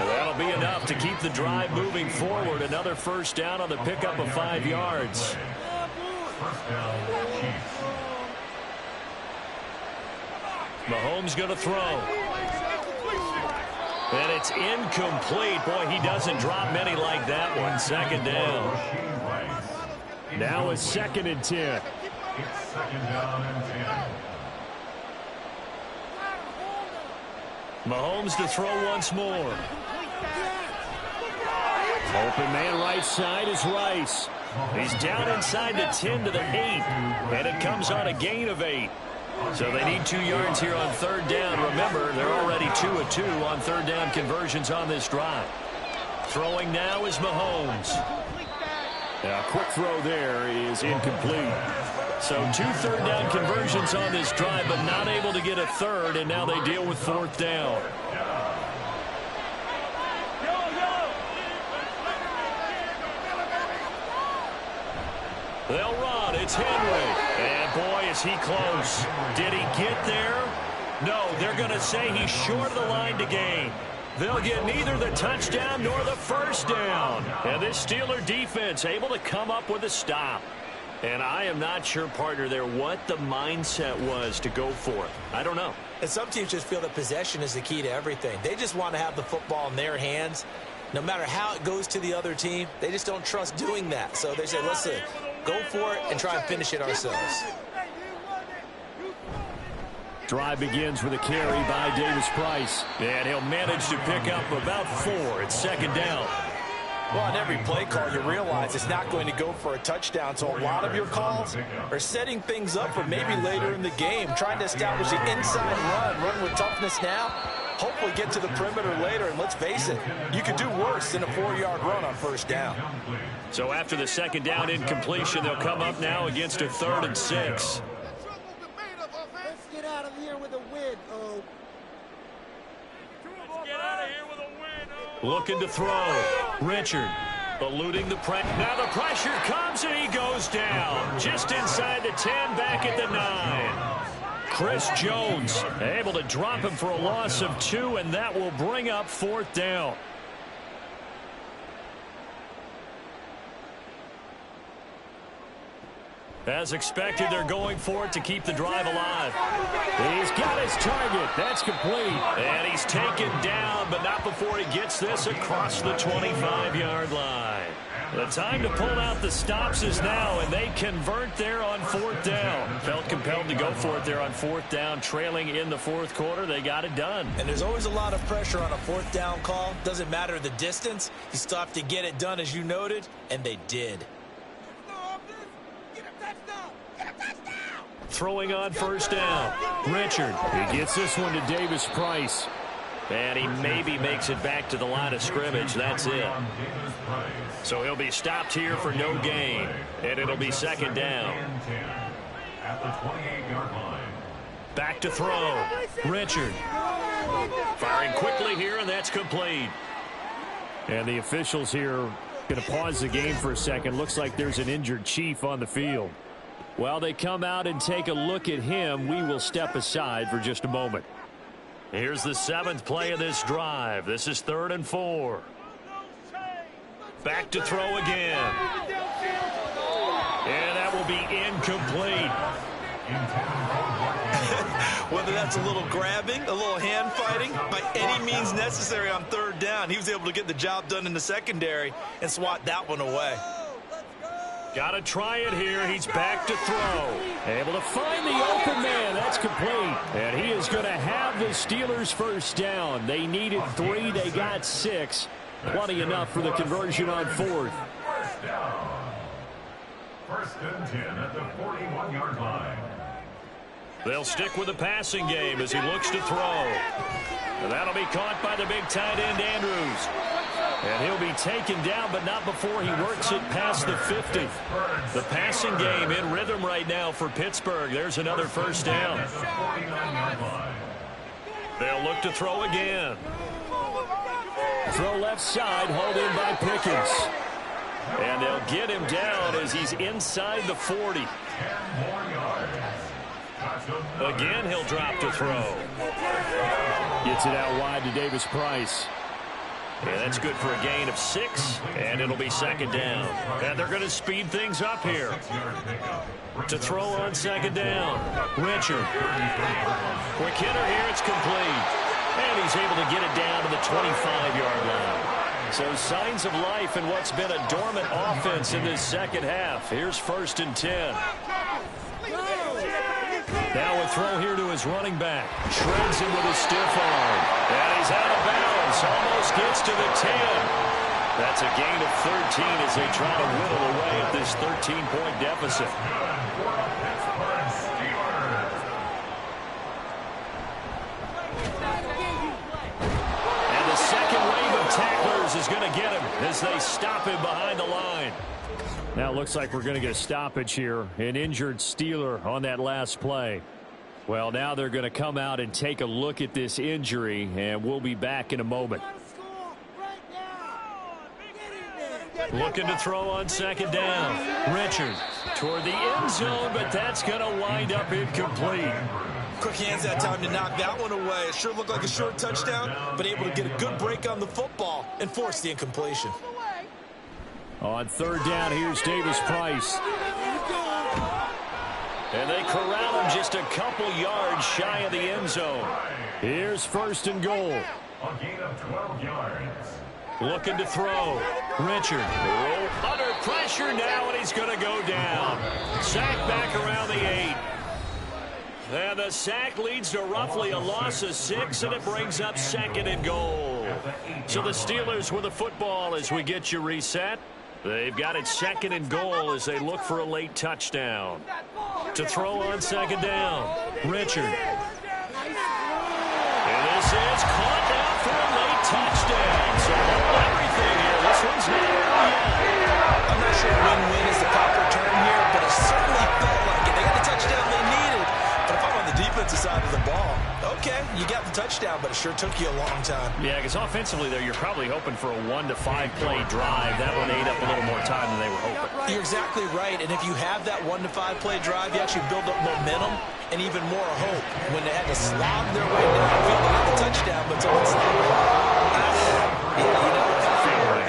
That'll be enough to keep the drive moving forward. Another first down on the pickup of 5 yards. Mahomes going to throw. And it's incomplete. Boy, he doesn't drop many like that one. 2nd down. Now it's 2nd and 10. It's 2nd down and 10. Mahomes to throw once more. Open man right side is Rice. He's down inside the 10 to the 8. And it comes on a gain of 8. So they need 2 yards here on 3rd down. Remember, they're already 2 of 2 on 3rd down conversions on this drive. Throwing now is Mahomes. A quick throw there is incomplete. So 2 3rd down conversions on this drive, but not able to get a 3rd, and now they deal with 4th down. They'll run. It's Henry. And boy, is he close. Did he get there? No, they're going to say he's short of the line to gain. They'll get neither the touchdown nor the first down. And this Steeler defense able to come up with a stop. And I am not sure, partner, there what the mindset was to go for it. I don't know. And some teams just feel that possession is the key to everything. They just want to have the football in their hands. No matter how it goes to the other team, they just don't trust doing that. So they say, listen, go for it and try and finish it ourselves. Drive begins with a carry by Davis Price. And he'll manage to pick up about 4. It's 2nd down. Well, on every play call, you realize it's not going to go for a touchdown. So a lot of your calls are setting things up for maybe later in the game, trying to establish the inside run with toughness now, hopefully get to the perimeter later. And let's face it, you could do worse than a 4-yard run on first down. So after the 2nd down incompletion, they'll come up now against a 3rd and 6. Let's get out of here with a win, Looking to throw. Richard eluding the pressure. Now the pressure comes and he goes down. Just inside the 10, back at the 9. Chris Jones able to drop him for a loss of 2, and that will bring up 4th down. As expected, they're going for it to keep the drive alive. He's got his target. That's complete. And he's taken down, but not before he gets this across the 25-yard line. The time to pull out the stops is now, and they convert there on 4th down. Felt compelled to go for it there on 4th down, trailing in the 4th quarter. They got it done. And there's always a lot of pressure on a 4th down call. Doesn't matter the distance. You still have to get it done, as you noted, and they did. Throwing on 1st down. Richard. He gets this one to Davis Price. And he maybe makes it back to the line of scrimmage. That's it. So he'll be stopped here for no gain. And it'll be 2nd down. At the 28-yard line. Back to throw. Richard. Firing quickly here, and that's complete. And the officials here going to pause the game for a second. Looks like there's an injured Chief on the field. While they come out and take a look at him, we will step aside for just a moment. Here's the 7th play of this drive. This is 3rd and 4. Back to throw again. And that will be incomplete. Whether that's a little grabbing, a little hand fighting, by any means necessary on 3rd down, he was able to get the job done in the secondary and swat that one away. Got to try it here. He's back to throw. Able to find the open man. That's complete. And he is going to have the Steelers 1st down. They needed 3. They got 6. Plenty enough for the conversion on 4th. 1st down. 1st and 10 at the 41-yard line. They'll stick with the passing game as he looks to throw. And that'll be caught by the big tight end, Andrews. And he'll be taken down, but not before he works it past the 50. The passing game in rhythm right now for Pittsburgh. There's another 1st down. They'll look to throw again. Throw left side, hauled in by Pickens. And they'll get him down as he's inside the 40. Again, he'll drop to throw. Gets it out wide to Davis Price. And that's good for a gain of 6, and it'll be 2nd down. And they're going to speed things up here. To throw on 2nd down. Richard. Quick hitter here, it's complete. And he's able to get it down to the 25-yard line. So signs of life in what's been a dormant offense in this 2nd half. Here's 1st and 10. Now a throw here to his running back. Shreds him with a stiff arm. And he's out of bounds. Almost gets to the 10. That's a gain of 13 as they try to whittle away at this 13-point deficit. And the second wave of tacklers is going to get him as they stop him behind the line. Now it looks like we're going to get a stoppage here. An injured Steeler on that last play. Well, now they're going to come out and take a look at this injury, and we'll be back in a moment. Looking to throw on 2nd down. Richard toward the end zone, but that's going to wind up incomplete. Quick hands that time to knock that one away. It sure looked like a short touchdown, but able to get a good break on the football and force the incompletion. On 3rd down, here's Davis Price. And they corral him just a couple yards shy of the end zone. Here's 1st and goal. A gain of 12 yards. Looking to throw. Richard. Under pressure now, and he's going to go down. Sack back around the 8. And the sack leads to roughly a loss of 6, and it brings up 2nd and goal. So the Steelers with the football as we get you reset. They've got it 2nd and goal as they look for a late touchdown. To throw on 2nd down. Richard. And this is caught now for a late touchdown. So everything here. This one's not over yet. I'm not sure win-win is the proper term here, but it certainly felt like it. They got the touchdown they needed. But if I'm on the defensive side of the ball, okay, you got the touchdown, but it sure took you a long time. Yeah, because offensively there, you're probably hoping for a 1 to 5 play drive. That one ate up a little more time than they were hoping. You're exactly right, and if you have that 1 to 5 play drive, you actually build up momentum and even more hope. When they had to slog their way downfield, they got the touchdown, but someone slogged it.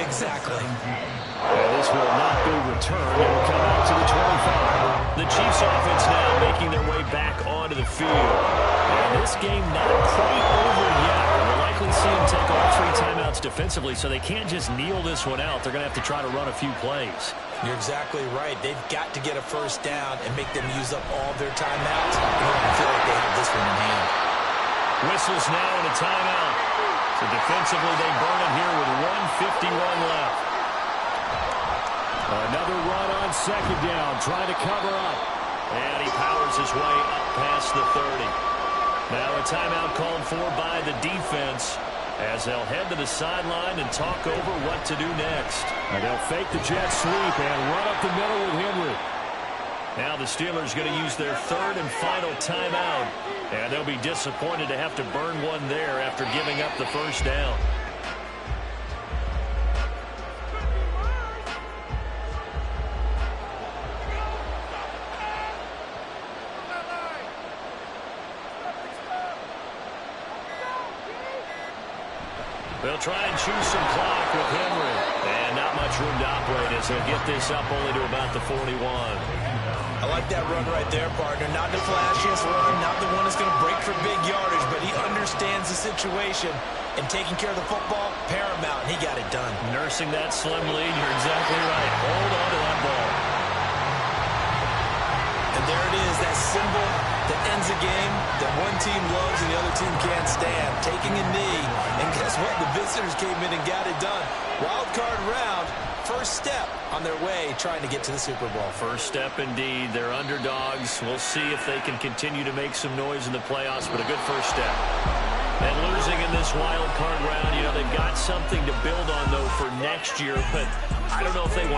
Exactly. And this will not be returned. It will come out to the 25. The Chiefs offense now making their way back onto the field. And this game not quite over yet. We'll likely see them take all 3 timeouts defensively, so they can't just kneel this one out. They're going to have to try to run a few plays. You're exactly right. They've got to get a first down and make them use up all their timeouts in order to feel like they have this one in hand. Whistles now in a timeout. So defensively, they burn it here with 1:51 left. Another run on second down, trying to cover up. And he powers his way up past the 30. Now a timeout called for by the defense as they'll head to the sideline and talk over what to do next. And they'll fake the jet sweep and run up the middle with Henry. Now the Steelers going to use their 3rd and final timeout. And they'll be disappointed to have to burn one there after giving up the first down. They'll try and choose some clock with Henry. And not much room to operate as they'll get this up only to about the 41. I like that run right there, partner. Not the flashiest run, not the one that's going to break for big yardage, but he understands the situation, and taking care of the football, paramount, and he got it done. Nursing that slim lead, you're exactly right. Hold on to that ball. And there it is, that symbol that ends a game that one team loves and the other team can't stand. Taking a knee, and guess what? The visitors came in and got it done. Wild card round. First step on their way trying to get to the Super Bowl. First step indeed. They're underdogs. We'll see if they can continue to make some noise in the playoffs, but a good first step. And losing in this wild card round, you know, they've got something to build on, though, for next year, but I don't know if they want